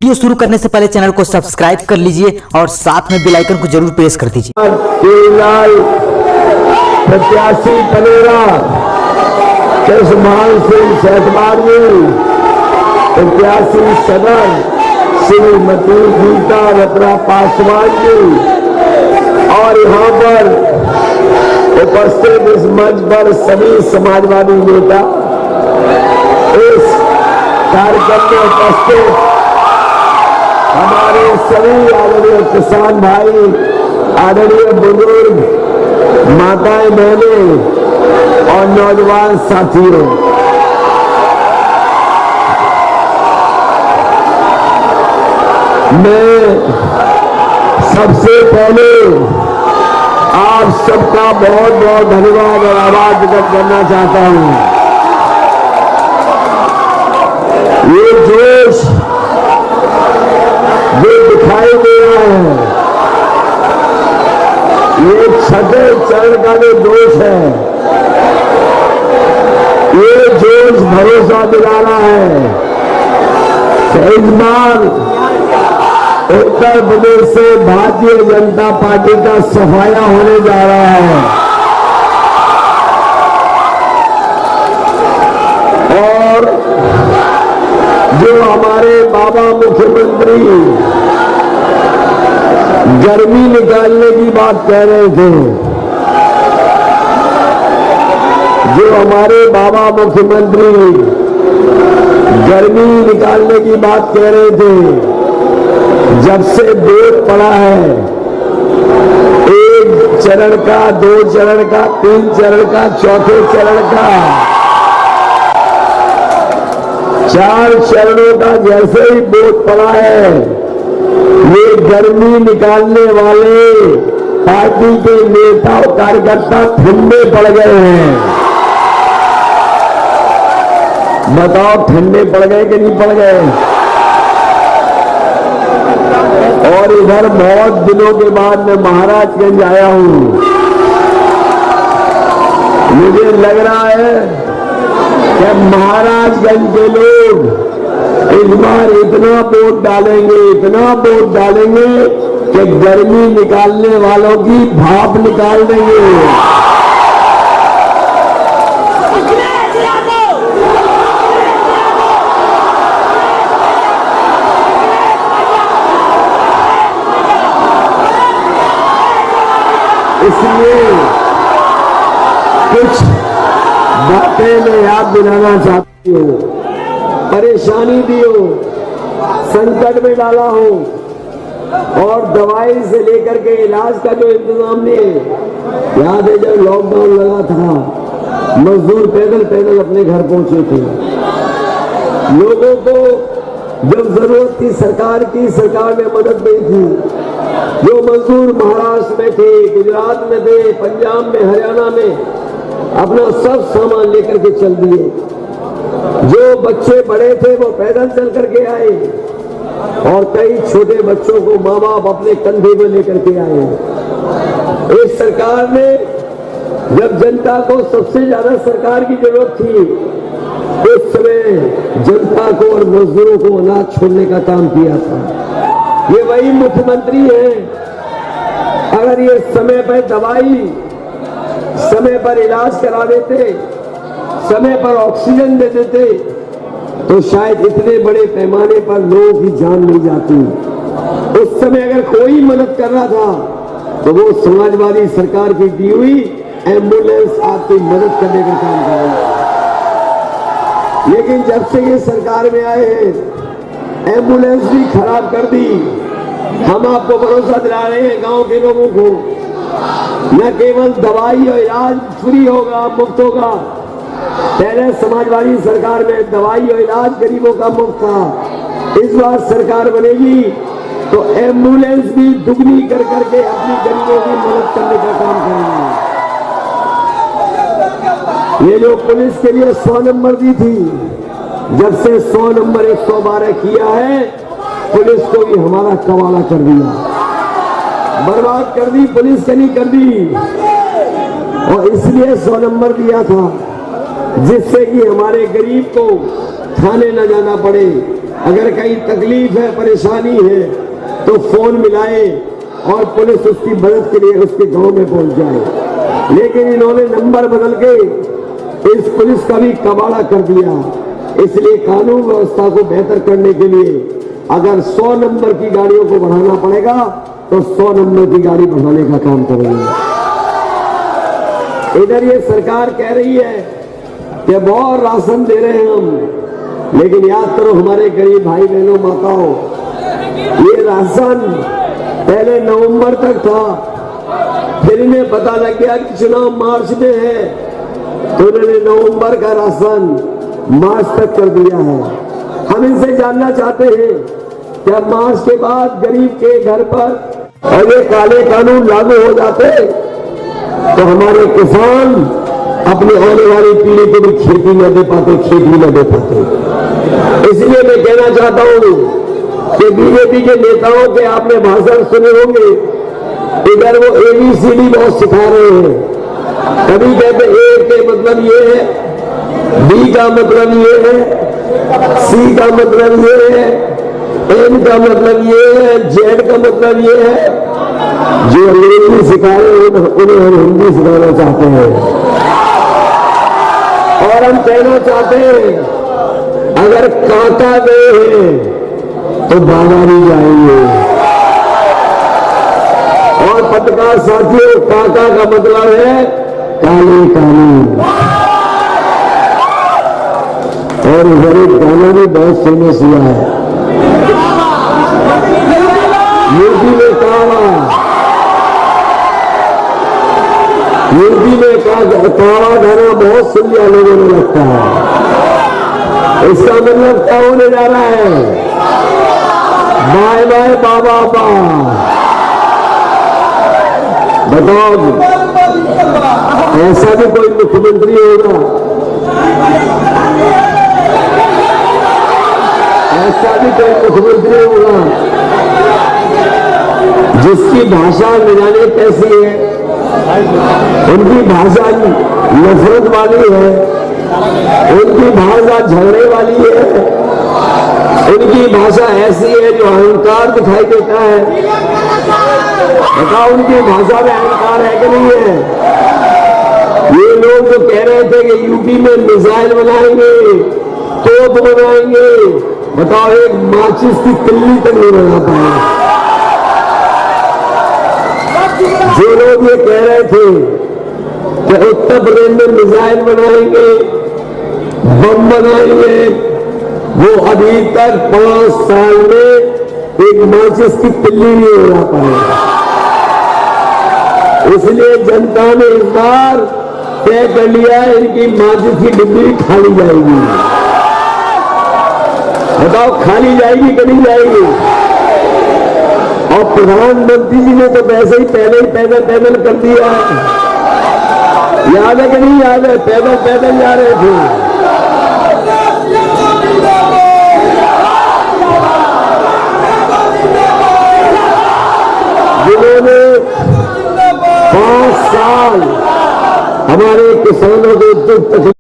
Video शुरू करने से पहले चैनल को सब्सक्राइब कर लीजिए और साथ में बेल आइकन को जरूर प्रेस कर दीजिए। प्रत्याशी पनेरा कृष्णमान सिंह शहतवार जी, प्रत्याशी सदर श्रीमती गीता रत्ना पासवान जी, और यहाँ पर उपस्थित इस मंच पर सभी समाजवादी नेता, इस कार्यक्रम में उपस्थित हमारे सभी आदरणीय किसान भाई, आदरणीय बुजुर्ग, माताएं, बहनें और नौजवान साथियों, मैं सबसे पहले आप सबका बहुत बहुत धन्यवाद और आभार व्यक्त करना चाहता हूं। ये जोश जो दिखाई दे रहा है, ये छठे चरण का जो जोश है, ये जोश भरोसा दिला रहा है कि इस बार उत्तर प्रदेश से भारतीय जनता पार्टी का सफाया होने जा रहा है। और जो हमारे बाबा मुख्यमंत्री गर्मी निकालने की बात कह रहे थे, जो हमारे बाबा मुख्यमंत्री गर्मी निकालने की बात कह रहे थे, जब से वोट पड़ा है, 1 चरण का, 2 चरण का, 3 चरण का, चौथे चरण का, 4 चरणों का जैसे ही वोट पड़ा है, ये गर्मी निकालने वाले पार्टी के नेता और कार्यकर्ता ठंडे पड़ गए हैं। बताओ, ठंडे पड़ गए कि नहीं पड़ गए? और इधर बहुत दिनों के बाद मैं महाराजगंज आया हूं। मुझे लग रहा है कि महाराजगंज के लोग इस बार इतना वोट डालेंगे, इतना वोट डालेंगे कि गर्मी निकालने वालों की भाप निकाल देंगे। इसलिए कुछ बातें मैं याद दिलाना चाहती हूँ। परेशानी दी हो, संकट में डाला हो, और दवाई से लेकर के इलाज का जो इंतजाम नहीं है। याद है जब लॉकडाउन लगा था, मजदूर पैदल पैदल अपने घर पहुंचे थे। लोगों को जब जरूरत थी सरकार की, सरकार ने मदद दी थी। जो मजदूर महाराष्ट्र में थे, गुजरात में थे, पंजाब में, हरियाणा में, अपना सब सामान लेकर के चल दिए। जो बच्चे बड़े थे वो पैदल चल करके आए, और कई छोटे बच्चों को माँ बाप अपने कंधे में लेकर के आए। इस सरकार ने जब जनता को सबसे ज्यादा सरकार की जरूरत थी, उस समय जनता को और मजदूरों को अनाज छोड़ने का काम किया था। ये वही मुख्यमंत्री हैं। अगर ये समय पर दवाई, समय पर इलाज करा देते, समय पर ऑक्सीजन दे देते, तो शायद इतने बड़े पैमाने पर लोगों की जान नहीं जाती। उस समय अगर कोई मदद कर रहा था तो वो समाजवादी सरकार की दी हुई एम्बुलेंस आपकी मदद करने का काम कर रही है। लेकिन जब से ये सरकार में आए हैं, एम्बुलेंस भी खराब कर दी। हम आपको भरोसा दिला रहे हैं गांव के लोगों को, न केवल दवाई और इलाज फ्री होगा, मुफ्त होगा। पहले समाजवादी सरकार में दवाई और इलाज गरीबों का मुफ्त था। इस बार सरकार बनेगी तो एम्बुलेंस भी दुगनी कर करके अपनी गरीबों की मदद करने का काम करेंगे। ये जो पुलिस के लिए 100 नंबर दी थी, जब से 100 नंबर 112 किया है, पुलिस को भी हमारा कवाला कर दिया, बर्बाद कर दी, पुलिस के नहीं कर दी। और इसलिए 100 नंबर दिया था, जिससे कि हमारे गरीब को थाने न जाना पड़े, अगर कहीं तकलीफ है, परेशानी है, तो फोन मिलाए और पुलिस उसकी मदद के लिए उसके गांव में पहुंच जाए। लेकिन इन्होंने नंबर बदल के इस पुलिस का भी कबाड़ा कर दिया। इसलिए कानून व्यवस्था को बेहतर करने के लिए अगर 100 नंबर की गाड़ियों को बढ़ाना पड़ेगा तो 100 नंबर की गाड़ी बढ़ाने का काम करेंगे। इधर ये सरकार कह रही है कि बहुत राशन दे रहे हैं हम, लेकिन याद करो हमारे गरीब भाई बहनों माताओं, ये राशन पहले नवंबर तक था, फिर इन्हें पता लग गया कि चुनाव मार्च में है, तो उन्होंने नवंबर का राशन मार्च तक कर दिया है। हम इनसे जानना चाहते हैं कि अब मार्च के बाद गरीब के घर पर और ये काले कानून लागू हो जाते तो हमारे किसान अपनी आने वाली पीढ़ी को भी खेती न दे पाते, खेती न दे पाते। इसलिए मैं कहना चाहता हूं कि बीजेपी के नेताओं के आपने भाषण सुने होंगे, इधर वो ABCD बहुत सिखा रहे हैं। कभी कहते A के मतलब ये है, B का मतलब ये है, C का मतलब ये है, N का मतलब ये है, Z का मतलब ये है। जो अंग्रेजी सिखा रहे हैं उन्हें हम हिंदी सिखाना चाहते हैं। और हम कहना चाहते हैं अगर काका गए हैं तो बाबा भी जाएंगे। और पत्रकार साथियों, काका का मतलब है काले कानून। और इधर एक गाना भी बहुत फेमस हुआ है, यूपी में काला, यूपी में काला गाना बहुत सुन लिया लोगों ने लगता है। इसका मतलब क्या होने जा रहा है? बाय बाय बाबा बा। बताओ, ऐसा भी कोई मुख्यमंत्री होगा, ऐसा भी कोई मुख्यमंत्री होगा जिसकी भाषा न जाने कैसी है? उनकी भाषा नफरत वाली है, उनकी भाषा झगड़े वाली है, उनकी भाषा ऐसी है जो अहंकार दिखाई देता है। बताओ, उनकी भाषा में अहंकार है कि नहीं है? ये लोग जो कह रहे थे कि यूपी में मिसाइल बनाएंगे, तोप बनाएंगे, बताओ एक माचिस की तिल्ली तक नहीं बना पाए। जो लोग ये कह रहे थे कि उत्तर प्रदेश में मिसाइल बनाएंगे, बम बनाएंगे, वो अभी तक 5 साल में एक माचिस की तिल्ली नहीं बना पाए। इसलिए जनता ने इस बार तय कर लिया है इनकी माचिस की डिब्बी खाली जाएगी। बताओ, खाली जाएगी कि नहीं जाएगी? और प्रधानमंत्री जी ने तो वैसे ही पैदल कर दिया है। याद है कि नहीं याद है? पैदल जा रहे थे। जिन्होंने 5 साल हमारे किसानों को दुख तकलीफ